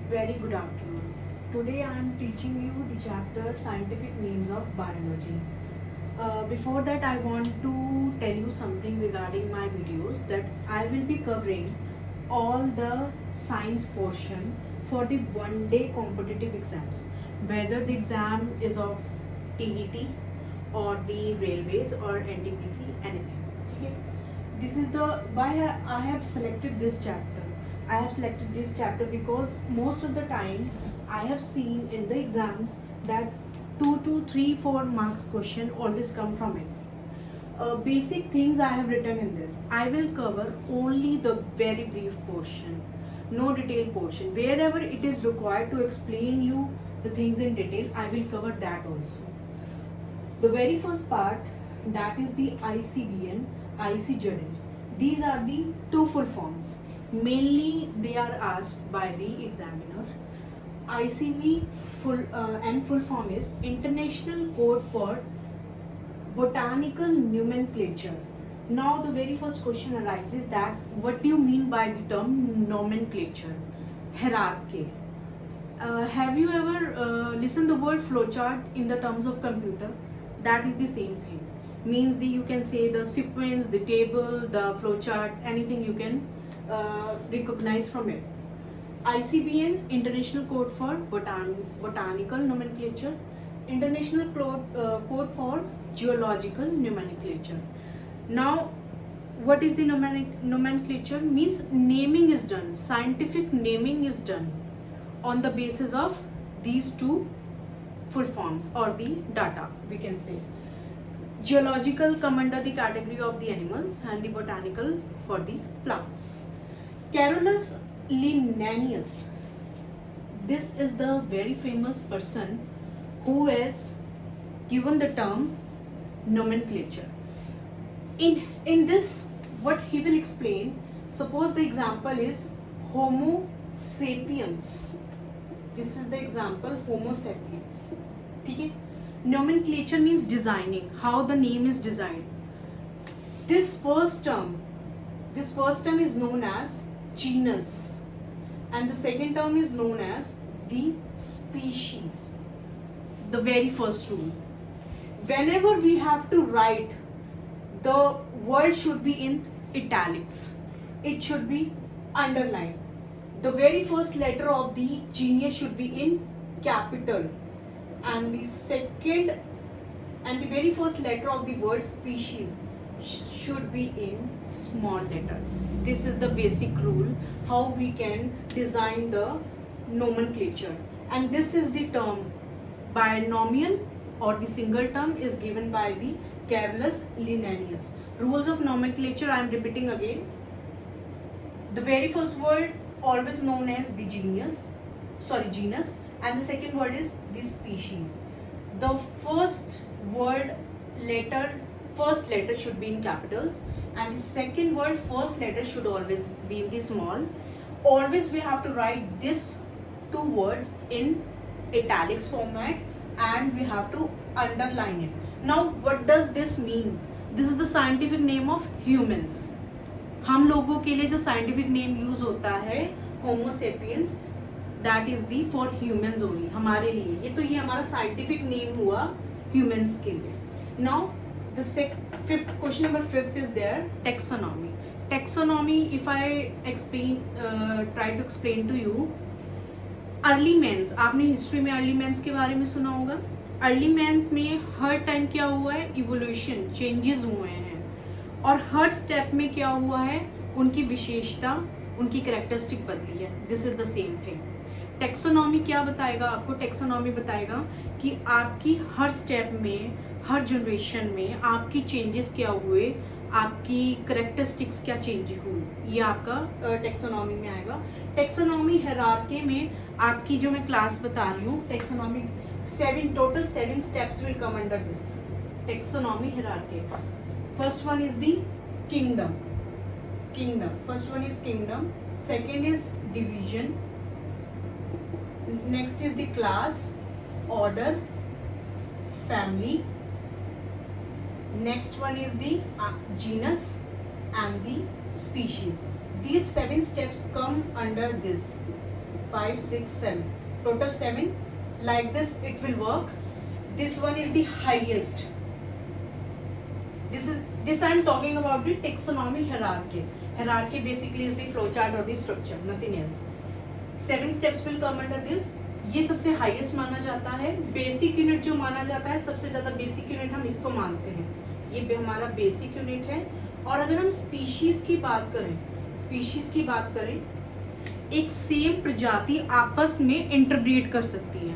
Very good afternoon. Today I am teaching you the chapter Scientific Names of Biology. Before that, I want to tell you something regarding my videos, that I will be covering all the science portion for the one day competitive exams, whether the exam is of TET or the railways or NTPC, anything. Okay? This is the why I have selected this chapter. I have selected this chapter because most of the time I have seen in the exams that 2 to 3 4 marks question always come from it. Basic things I have written in this. I will cover only the very brief portion, no detailed portion. Wherever it is required to explain you the things in detail, I will cover that also. The very first part, that is the ICBN, ICJDN. These are the two full forms. Mainly they are asked by the examiner. ICB full form is International Code for Botanical Nomenclature. Now the very first question arises that what do you mean by the term nomenclature? Hierarchy. Have you ever listened the word flowchart in the terms of computer? That is the same thing. Means you can say the sequence, the table, the flowchart, anything you can recognize from it. ICBN, International Code for Botanical Nomenclature. International Code for Geological Nomenclature. Now, what is the nomenclature? Means naming is done, scientific naming is done on the basis of these two full forms or the data, we can say. Geological come under the category of the animals and the botanical for the plants. Carolus Linnaeus, this is the very famous person who has given the term nomenclature. In this, what he will explain, suppose the example is Homo sapiens. This is the example, Homo sapiens. Okay? Nomenclature means designing, how the name is designed. This first term is known as genus, and the second term is known as the species. The very first rule. Whenever we have to write, the word should be in italics. It should be underlined. The very first letter of the genus should be in capital, and the very first letter of the word species should be in small letter. This is the basic rule how we can design the nomenclature. And this is the term binomial or the single term is given by the Carolus Linnaeus. Rules of nomenclature I am repeating again. The very first word always known as the genus, and the second word is the species. The first letter should be in capitals, and the second word first letter should always be in the small. Always we have to write this two words in italics format, and we have to underline it. Now what does this mean? This is the scientific name of humans. हम लोगों के लिए जो scientific name use होता है Homo sapiens, that is the for humans only, हमारे लिए ये हमारा साइंटिफिक नेम हुआ ह्यूमंस के लिए. Now the question number 5 is there taxonomy. Taxonomy if I try to explain to you. Early mans, आपने हिस्ट्री में अर्ली मैंस के बारे में सुना होगा. अर्ली मैंस में हर टाइम क्या हुआ है, इवोल्यूशन, चेंजेस हुए हैं, और हर स्टेप में क्या हुआ है, उनकी विशेषता, उनकी कैरेक्टरिस्टिक बदली है. This is the same thing. Taxonomy क्या बताएगा आपको? टेक्सोनॉमी बताएगा कि आपकी हर स्टेप में, हर जनरेशन में आपकी चेंजेस क्या हुए, आपकी कैरेक्टरिस्टिक्स क्या चेंज हुई, ये आपका टेक्सोनॉमी में आएगा. टेक्सोनॉमी हायरार्की में आपकी जो मैं क्लास बता रही हूँ, taxonomy total 7 steps will come under this taxonomy hierarchy. First one is the kingdom. First one is kingdom. Second is division. Next is the class, order, family. Next one is the genus and the species. These 7 steps come under this. 5, 6, 7. Total 7. Like this it will work. This one is the highest. This I am talking about the taxonomy hierarchy. Hierarchy basically is the flowchart or the structure, nothing else. 7 steps will come under this. ये सबसे highest माना जाता है. Basic unit जो माना जाता है, सबसे ज्यादा बेसिक यूनिट हम इसको मानते हैं. ये हमारा बेसिक यूनिट है. और अगर हम स्पीशीज की बात करें, एक सेम प्रजाति आपस में इंटरब्रीड कर सकती है.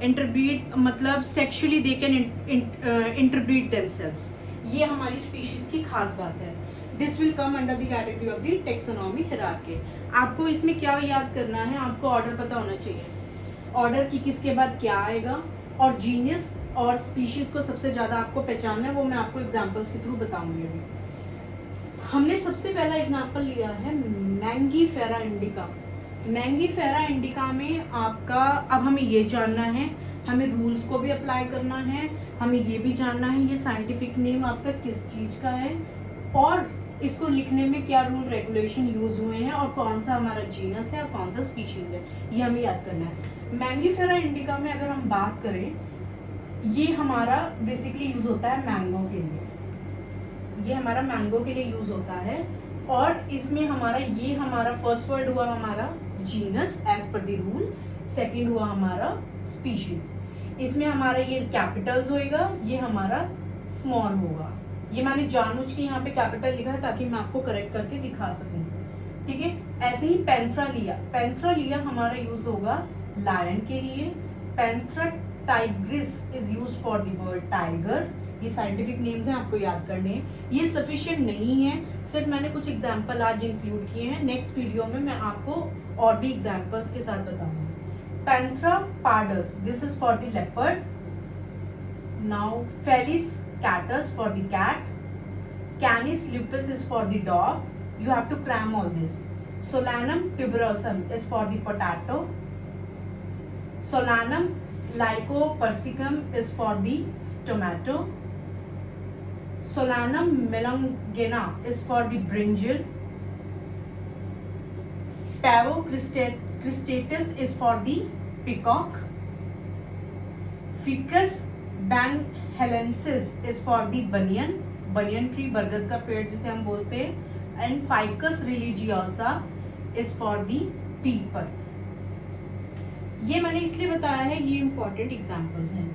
इंटरब्रीड मतलब sexually they can interbreed themselves. ये हमारी स्पीशीज की खास बात है. This will come under the category of the taxonomy hierarchy. आपको इसमें क्या याद करना है, आपको ऑर्डर पता होना चाहिए. ऑर्डर की किसके बाद क्या आएगा, और जीनियस और स्पीशीज को सबसे ज़्यादा आपको पहचानना है, वो मैं आपको एग्जांपल्स के थ्रू बताऊंगी. अभी हमने सबसे पहला एग्जांपल लिया है मैंगीफेरा इंडिका. मैंगीफेरा इंडिका में आपका, अब हमें ये जानना है, हमें रूल्स को भी अप्लाई करना है, हमें ये भी जानना है ये साइंटिफिक नेम आपका किस चीज़ का है, और इसको लिखने में क्या रूल रेगुलेशन यूज हुए हैं, और कौन सा हमारा जीनस है और कौन सा स्पीशीज है, ये हमें याद करना है. मैंगीफेरा इंडिका में अगर हम बात करें, ये हमारा बेसिकली यूज होता है मैंगो के लिए. ये हमारा मैंगो के लिए यूज होता है. और इसमें हमारा फर्स्ट वर्ड हुआ हमारा genus as per the rule, second हुआ हमारा स्पीशीज. इसमें हमारा ये कैपिटल्स होएगा, ये हमारा स्मॉल होगा. ये मैंने जानबूझ के यहाँ पे कैपिटल लिखा है ताकि मैं आपको करेक्ट करके दिखा सकूं. ठीक है. ऐसे ही पैंथ्रालिया हमारा यूज होगा लायन के लिए. Panthera tigris is use for the word tiger. ये साइंटिफिक नेम्स हैं, आपको याद करने हैं. ये सफिशिएंट नहीं है, सिर्फ मैंने कुछ एग्जांपल आज इंक्लूड किए हैं. नेक्स्ट वीडियो में मैं आपको और भी एग्जांपल्स के साथ बताऊंगा. Panthera pardus, this is for the leopard. Now Felis catus for the cat. Canis lupus is for the dog. You have to cram all this. Solanum tuberosum is for the potato. Solanum lycopersicum is for the tomato. Solanum melongena is for the brinjal. Pavo cristatus is for the peacock. Ficus banhellensis is for the banyan tree, बरगद का पेड़ जिसे हम बोलते हैं. And ficus religiosa is for the people. ये मैंने इसलिए बताया है, ये इंपॉर्टेंट एग्जांपल्स हैं.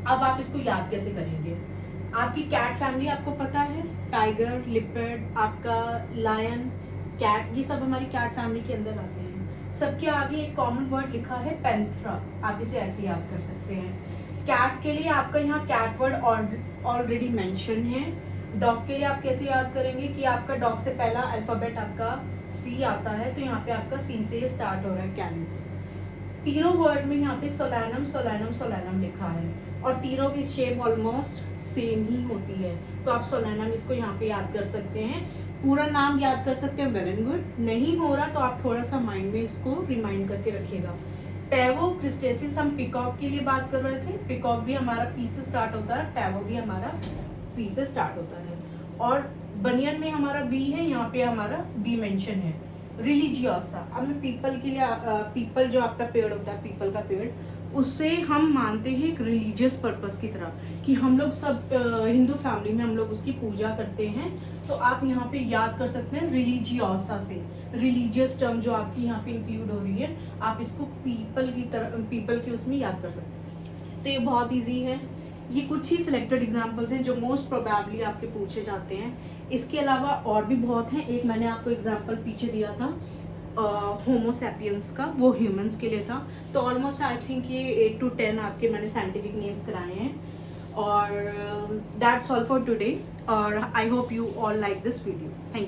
अब आप इसको याद कैसे करेंगे. आपकी कैट फैमिली आपको पता है, टाइगर, लिपर्ड, आपका लायन, कैट, ये सब हमारी कैट फैमिली के अंदर आते हैं. सबके आगे एक कॉमन वर्ड लिखा है पैंथ्रा. आप इसे ऐसे याद कर सकते हैं. कैट के लिए आपका यहाँ कैट वर्ड ऑलरेडी मेंशन है. डॉग के लिए आप कैसे याद करेंगे कि आपका डॉग से पहला अल्फाबेट आपका सी आता है, तो यहाँ पे आपका सी से स्टार्ट हो रहा है कैनिस. तीनों वर्ड में यहाँ पे सोलैनम लिखा है, और तीनों की शेप ऑलमोस्ट सेम ही होती है. तो आप सोलैनम इसको यहाँ पे याद कर सकते हैं. पूरा नाम याद कर सकते हैं, वेल एंड गुड. नहीं हो रहा तो आप थोड़ा सा माइंड में इसको रिमाइंड करके रखिएगा. पैवो क्रिस्टेसिस हम पिकॉक के लिए बात कर रहे थे. पिकॉक भी हमारा पी से स्टार्ट होता है, पैवो भी हमारा पी से स्टार्ट होता है. और बनियन में हमारा बी है, यहाँ पे हमारा बी मेंशन है. रिलीजियोसा, अब मैं पीपल के लिए, पीपल जो आपका पेड़ होता है, पीपल का पेड़, उससे हम मानते हैं एक रिलीजियस पर्पस की तरह, कि हम लोग सब हिंदू फैमिली में हम लोग उसकी पूजा करते हैं. तो आप यहाँ पे याद कर सकते हैं रिलीजियोसा से. रिलीजियस टर्म जो आपकी यहाँ पे इंक्लूड हो रही है, आप इसको पीपल की तरह, पीपल के उसमें याद कर सकते हैं. तो ये बहुत ईजी है. ये कुछ ही सिलेक्टेड एग्जाम्पल्स हैं जो मोस्ट प्रोबेबली आपके पूछे जाते हैं. इसके अलावा और भी बहुत हैं. एक मैंने आपको एग्जाम्पल पीछे दिया था होमोसैपियंस का, वो ह्यूमंस के लिए था. तो ऑलमोस्ट आई थिंक ये 8 to 10 आपके मैंने साइंटिफिक नेम्स कराए हैं. और दैट्स ऑल फॉर टुडे, और I hope you all like this video. Thank you.